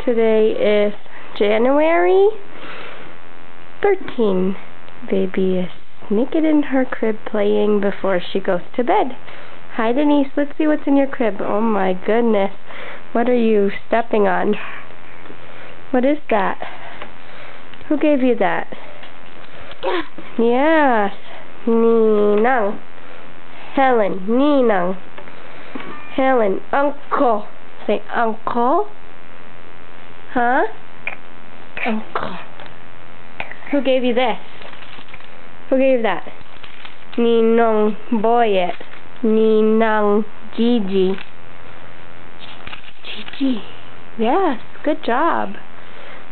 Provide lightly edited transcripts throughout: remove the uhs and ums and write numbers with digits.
Today is January 13. Baby is naked in her crib playing before she goes to bed. Hi Denise, let's see what's in your crib. Oh my goodness. What are you stepping on? What is that? Who gave you that? Yes. Ninang. Helen. Ninang. Helen. Uncle. Say uncle. Huh? Uncle. Who gave you this? Who gave that? Ninong Boyet. Ninang Gigi. Gigi. Yes, good job.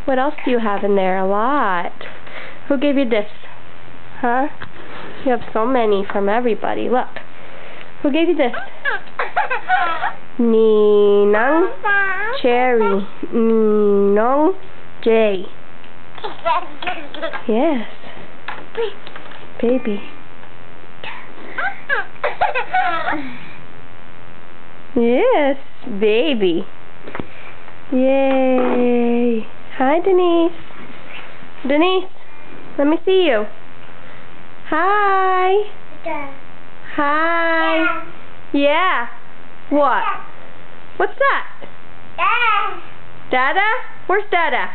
What else do you have in there? A lot. Who gave you this? Huh? You have so many from everybody. Look. Who gave you this? Ninang Cherry. Ninong Jay. Yes. Baby. Yes, baby. Yay. Hi, Denise. Denise, let me see you. Hi. Hi. Yeah. What? What's that? Dada? Where's Dada?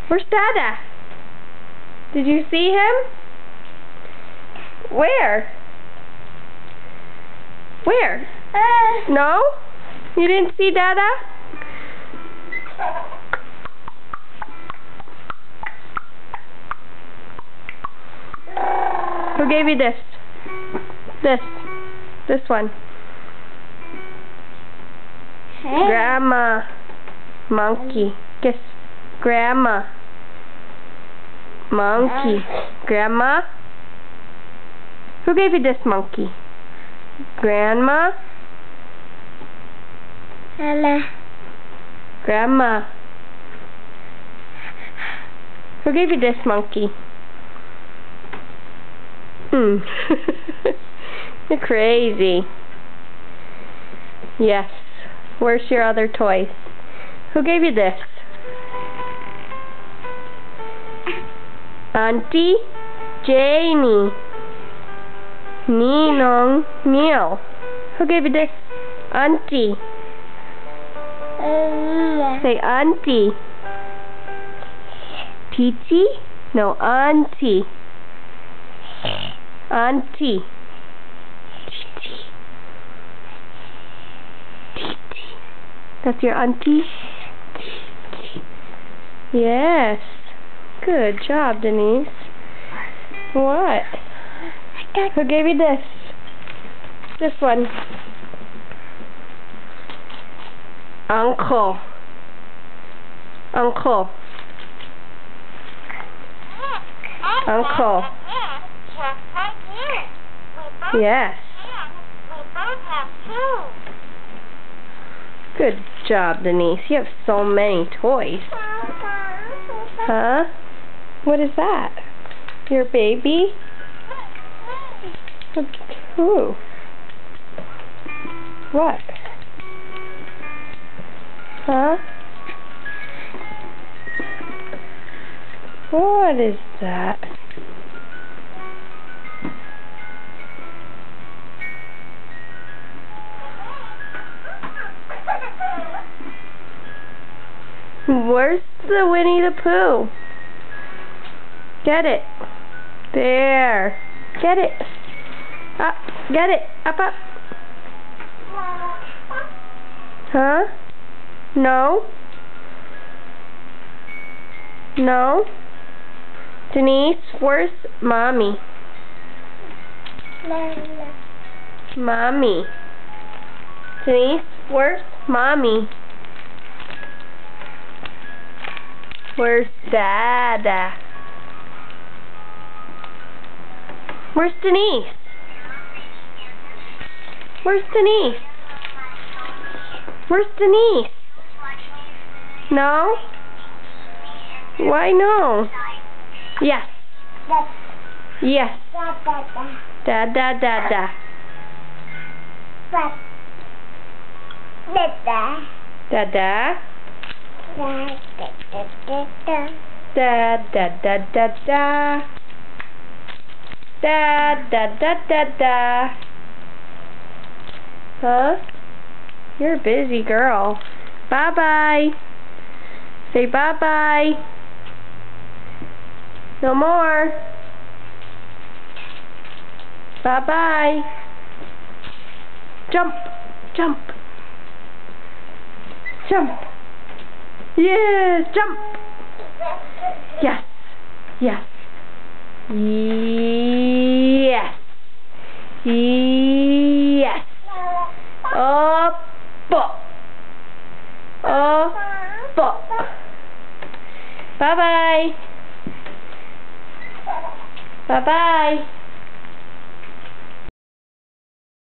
Where's Dada? Did you see him? Where? Where? No? You didn't see Dada? Who gave you this? This one. Grandma. Monkey. Kiss. Grandma. Monkey. Grandma? Who gave you this monkey? Grandma? Hello. Grandma. Who gave you this monkey? You're crazy. Yes. Where's your other toys? Who gave you this? Auntie Janie. Ninong Neil. Who gave you this? Auntie. Say auntie. Titi? No, auntie. Auntie. Titi. Titi. That's your auntie? Titi. Yes. Good job, Denise. What? Who gave you this? This one. Uncle. Uncle. Uncle. Yes. Good job, Denise. You have so many toys. Huh? What is that? Your baby? Who? What? Huh? What is that? Where's the Winnie the Pooh? Get it. There. Get it. Up. Get it. Up, up. Huh? No? No? Denise, where's Mommy? Mommy. Denise, where's Mommy? Where's Dada? Where's Denise? Where's Denise? Where's Denise? No? Why no? Yes. Yes. Da da da da. Da-da. Da-da-da-da-da. Da-da-da-da-da. Huh? You're a busy girl. Bye-bye. Say bye-bye. No more. Bye-bye. Jump. Jump. Jump. Yes. Jump. Yes. Yes. Yes. Yes. Up. Up. Bye-bye. Bye-bye.